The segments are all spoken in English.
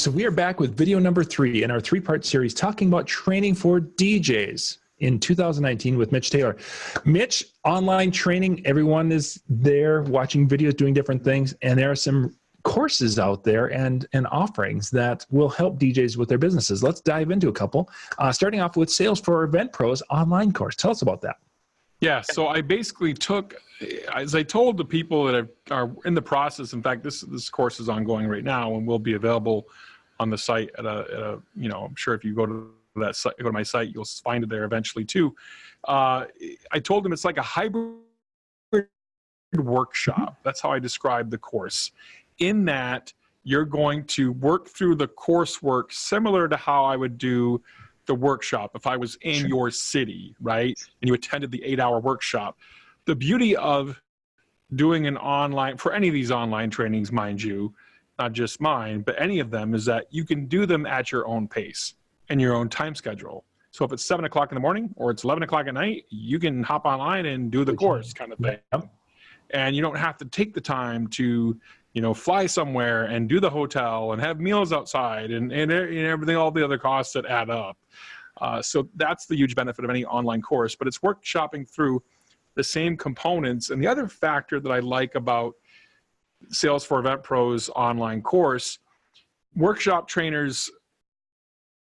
So we are back with video number 3 in our 3-part series talking about training for DJs in 2019 with Mitch Taylor. Mitch, online training, everyone is there watching videos, doing different things, and there are some courses out there and offerings that will help DJs with their businesses. Let's dive into a couple, starting off with Sales for Event Pros online course. Tell us about that. Yeah, so I basically took, as I told the people that are in the process, in fact, this course is ongoing right now and will be available on the site at a you know, I'm sure if you go to that site, go to my site, you'll find it there eventually too. I told them it's like a hybrid workshop. That's how I describe the course. In that you're going to work through the coursework similar to how I would do the workshop if I was in your city, right? And you attended the 8-hour workshop. The beauty of doing an online, for any of these online trainings, mind you, not just mine, but any of them, is that you can do them at your own pace and your own time schedule. So if it's 7 o'clock in the morning or it's 11 o'clock at night, you can hop online and do the course kind of thing. Yep. And you don't have to take the time to, you know, fly somewhere and do the hotel and have meals outside and everything, all the other costs that add up. So that's the huge benefit of any online course, but it's workshopping through the same components. And the other factor that I like about Sales for Event Pros online course, workshop trainers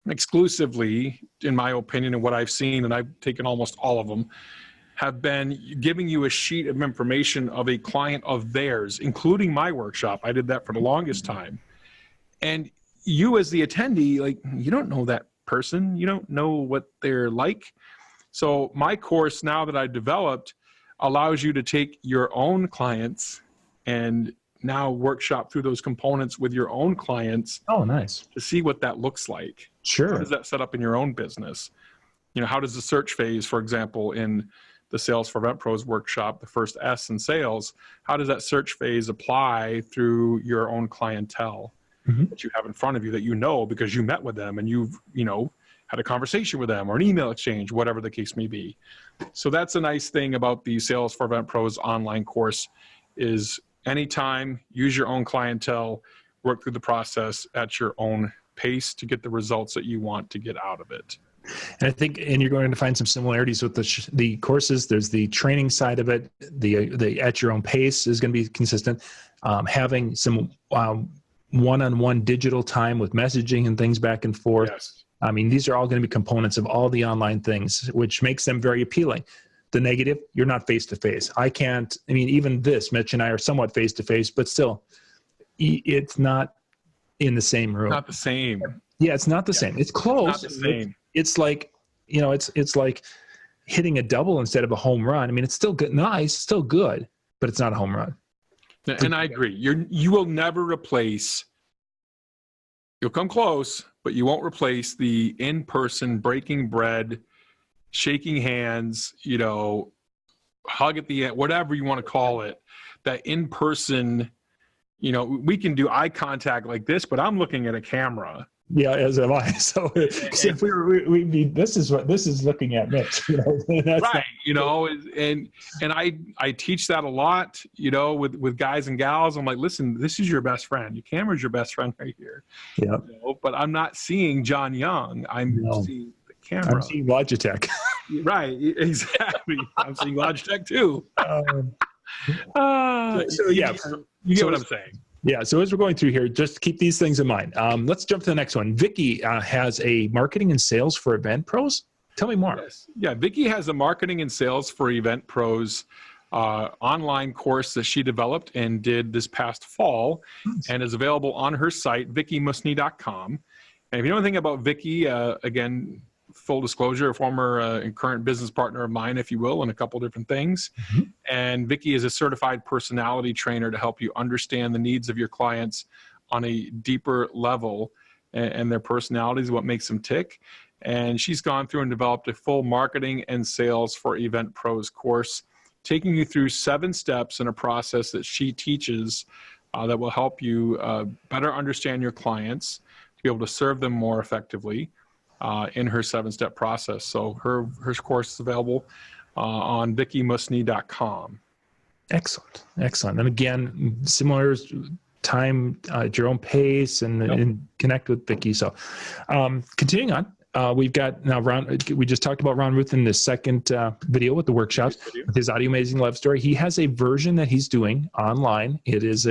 exclusively, in my opinion, and what I've seen, and I've taken almost all of them, have been giving you a sheet of information of a client of theirs, including my workshop. I did that for the longest time. And you as the attendee, like, you don't know that person. You don't know what they're like. So my course now that I've developed allows you to take your own clients and now workshop through those components with your own clients. Oh, nice. To see what that looks like. Sure. How does that set up in your own business? You know, how does the search phase, for example, in the Sales for Event Pros workshop, the first S in sales, how does that search phase apply through your own clientele that you have in front of you that you know because you met with them and you've, you know, had a conversation with them or an email exchange, whatever the case may be. So that's a nice thing about the Sales for Event Pros online course is anytime, use your own clientele, work through the process at your own pace to get the results that you want to get out of it. And I think, and you're going to find some similarities with the courses. There's the training side of it. The at your own pace is going to be consistent. Having some one-on-one digital time with messaging and things back and forth. Yes. I mean, these are all going to be components of all the online things, which makes them very appealing. The negative, you're not face-to-face. I mean, even this, Mitch and I are somewhat face-to-face, but still, it's not in the same room. Not the same. Yeah, it's not the same. It's close. Not the same. It's like, you know, it's like hitting a double instead of a home run. I mean, it's still good, nice, still good, but it's not a home run. And I agree. You will never replace, you'll come close, but you won't replace the in-person breaking bread, shaking hands, you know, hug at the end, whatever you want to call it, that in-person, you know, we can do eye contact like this, but I'm looking at a camera. Yeah, as am I. So if we'd be, this is looking at Mitch, you know, right? You know, and I teach that a lot, you know, with guys and gals. I'm like, listen, this is your best friend. Your camera's your best friend right here. Yeah. You know, but I'm not seeing John Young. I'm seeing the camera. I'm seeing Logitech. Right. Exactly. I'm seeing Logitech too. So yeah, you get what I'm saying. Yeah, so as we're going through here, just keep these things in mind. Let's jump to the next one. Vickie has a marketing and sales for event pros. Tell me more. Yes. Yeah, Vickie has a marketing and sales for event pros online course that she developed and did this past fall and is available on her site, VickieMusni.com. And if you know anything about Vickie, again, full disclosure, a former and current business partner of mine, if you will, in a couple different things. And Vickie is a certified personality trainer to help you understand the needs of your clients on a deeper level and their personalities, what makes them tick. And she's gone through and developed a full marketing and sales for event pros course, taking you through 7 steps in a process that she teaches that will help you better understand your clients, to be able to serve them more effectively in her 7-step process. So her course is available on VickieMusni.com. Excellent. Excellent. And again, similar time at your own pace and connect with Vickie. So continuing on, we've got now we just talked about Ron Ruth in the second video with the workshops, with his Audioamazing Love Story. He has a version that he's doing online. It is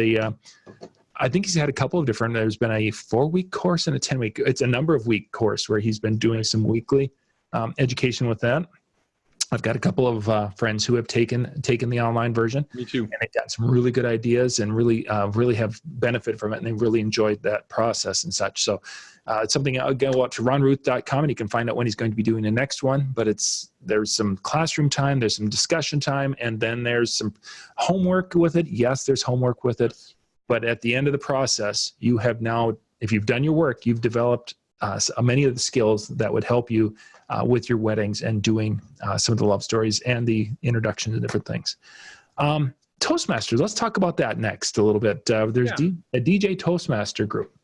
I think he's had a couple of different, there's been a 4-week course and a 10-week, it's a number of week course where he's been doing some weekly education with that. I've got a couple of friends who have taken the online version. Me too. And they've got some really good ideas and really have benefited from it, and they really enjoyed that process and such. So it's something, I'll go out to ronruth.com and you can find out when he's going to be doing the next one. But there's some classroom time, there's some discussion time, and then there's some homework with it. Yes, there's homework with it. But at the end of the process, you have now, if you've done your work, you've developed many of the skills that would help you with your weddings and doing some of the love stories and the introduction to different things. Toastmasters, let's talk about that next a little bit. There's a DJ Toastmaster group.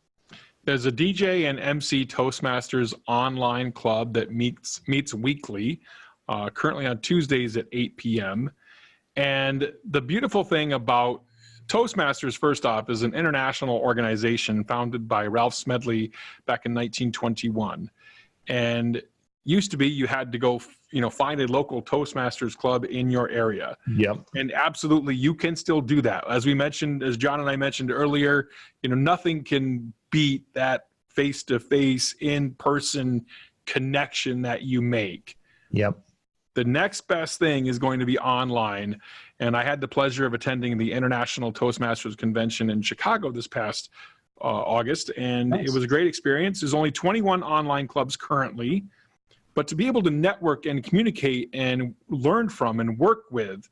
There's a DJ and MC Toastmasters online club that meets weekly, currently on Tuesdays at 8 p.m. And the beautiful thing about Toastmasters, first off, is an international organization founded by Ralph Smedley back in 1921. And used to be you had to go, find a local Toastmasters club in your area. Yep. And absolutely, you can still do that. As John and I mentioned earlier, nothing can beat that face-to-face, in-person connection that you make. Yep. The next best thing is going to be online. And I had the pleasure of attending the International Toastmasters Convention in Chicago this past August, and It was a great experience. There's only 21 online clubs currently, but to be able to network and communicate and learn from and work with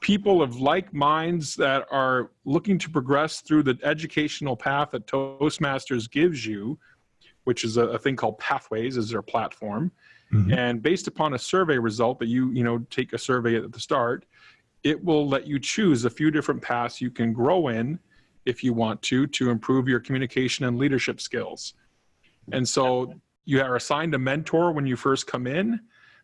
people of like minds that are looking to progress through the educational path that Toastmasters gives you, which is a thing called Pathways, is their platform. Mm-hmm. And based upon a survey result that you take a survey at the start, it will let you choose a few different paths you can grow in if you want to improve your communication and leadership skills. And so you are assigned a mentor when you first come in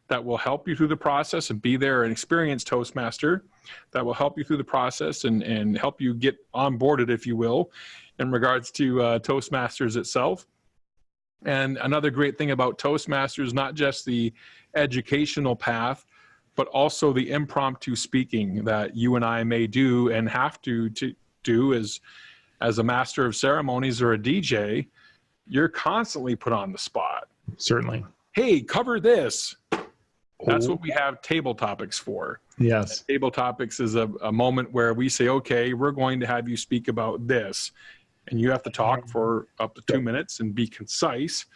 that will help you through the process and be there, an experienced Toastmaster that will help you through the process and help you get onboarded, if you will, in regards to Toastmasters itself. And another great thing about Toastmasters, not just the educational path, but also the impromptu speaking that you and I may do and have to do as a master of ceremonies or a DJ. You're constantly put on the spot. Certainly. Hey, cover this. That's what we have table topics for. Yes. And table topics is a moment where we say, okay, we're going to have you speak about this. And you have to talk for up to 2 minutes and be concise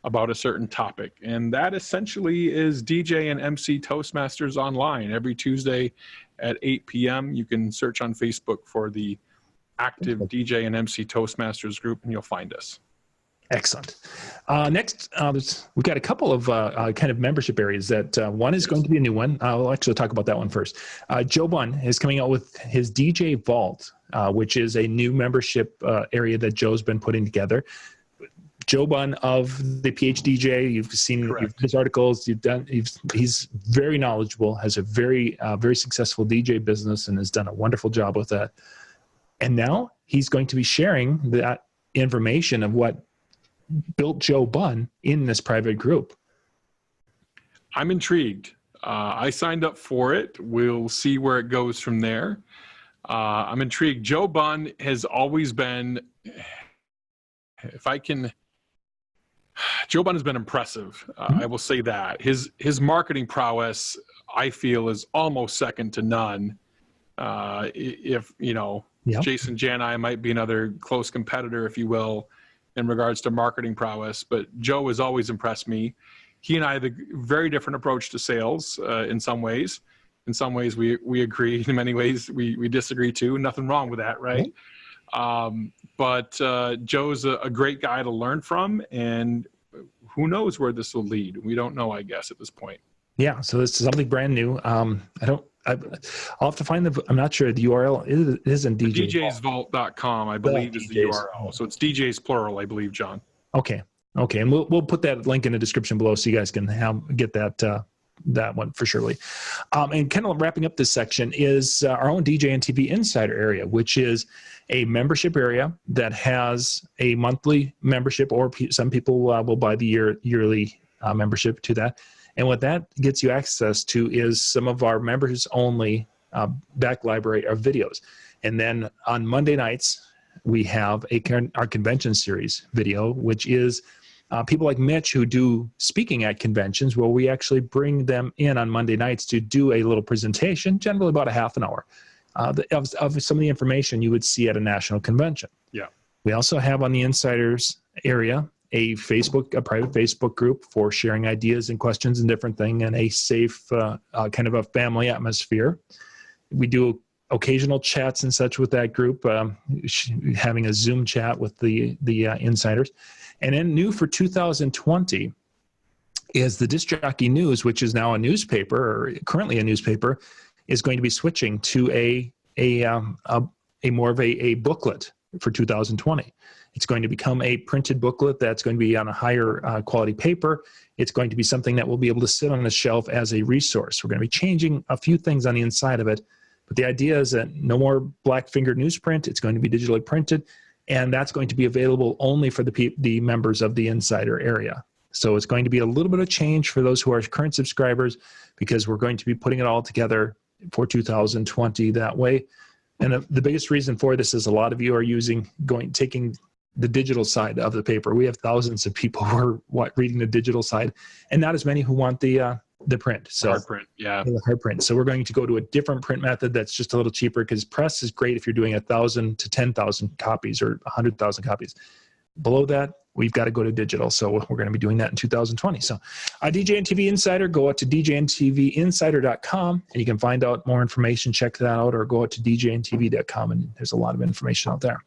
about a certain topic. And that essentially is DJ and MC Toastmasters online every Tuesday at 8 p.m. You can search on Facebook for the active DJ and MC Toastmasters group and you'll find us. Excellent. Next, we've got a couple of kind of membership areas that one is going to be a new one. I'll actually talk about that one first. Joe Bunn is coming out with his DJ Vault, which is a new membership area that Joe's been putting together. Joe Bunn of the PhDJ, you've seen his articles, he's very knowledgeable, has a very successful DJ business and has done a wonderful job with that. And now he's going to be sharing that information of what built Joe Bunn in this private group. I'm intrigued. I signed up for it. We'll see where it goes from there. I'm intrigued. Joe Bunn has always been, Joe Bunn has been impressive. I will say that. His marketing prowess, I feel, is almost second to none. Jason Jani might be another close competitor, if you will, in regards to marketing prowess, but Joe has always impressed me. He and I have a very different approach to sales in some ways. In some ways, we agree. In many ways, we disagree too. Nothing wrong with that, right? But Joe's a great guy to learn from, and who knows where this will lead? We don't know, I guess, at this point. Yeah, so this is something brand new. I'll have to find I'm not sure the URL is in DJsVault.com, I believe, is the URL. So it's DJs plural, I believe, John. Okay, and we'll put that link in the description below so you guys can get that that one for surely. And kind of wrapping up this section is our own DJNTV Insider area, which is a membership area that has a monthly membership, or some people will buy the yearly membership to that. And what that gets you access to is some of our members only back library of videos. And then on Monday nights, we have our convention series video, which is people like Mitch who do speaking at conventions, where we actually bring them in on Monday nights to do a little presentation, generally about a half an hour, of some of the information you would see at a national convention. Yeah. We also have on the Insiders area a private Facebook group for sharing ideas and questions and different things, and a safe kind of a family atmosphere. We do occasional chats and such with that group, having a Zoom chat with the Insiders. And then new for 2020 is the Disc Jockey News, which is now a newspaper, or currently a newspaper, is going to be switching to a more of a booklet for 2020. It's going to become a printed booklet that's going to be on a higher quality paper. It's going to be something that will be able to sit on the shelf as a resource. We're going to be changing a few things on the inside of it, but the idea is that no more black fingered newsprint. It's going to be digitally printed, and that's going to be available only for the members of the Insider area. So it's going to be a little bit of change for those who are current subscribers, because we're going to be putting it all together for 2020 that way. And the biggest reason for this is a lot of you are taking the digital side of the paper. We have thousands of people who are reading the digital side, and not as many who want the print. So hard print, yeah. The hard print. So we're going to go to a different print method that's just a little cheaper, because press is great if you're doing 1,000 to 10,000 copies or 100,000 copies. Below that, we've got to go to digital. So we're going to be doing that in 2020. So DJNTV Insider, go out to DJNTVinsider.com, and you can find out more information. Check that out, or go out to DJNTV.com, and there's a lot of information out there.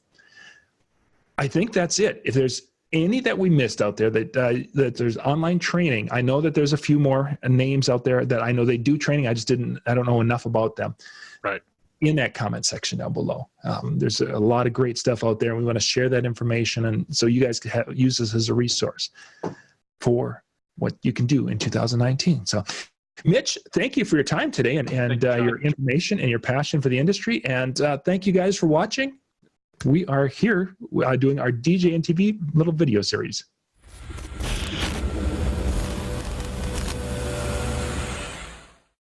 I think that's it. If there's any that we missed out there, that there's online training, I know that there's a few more names out there that I know they do training. I don't know enough about them. Right. In that comment section down below. There's a lot of great stuff out there, and we want to share that information, and so you guys can use this as a resource for what you can do in 2019. So Mitch, thank you for your time today, and your information and your passion for the industry, and thank you guys for watching. We are here doing our DJNTV little video series.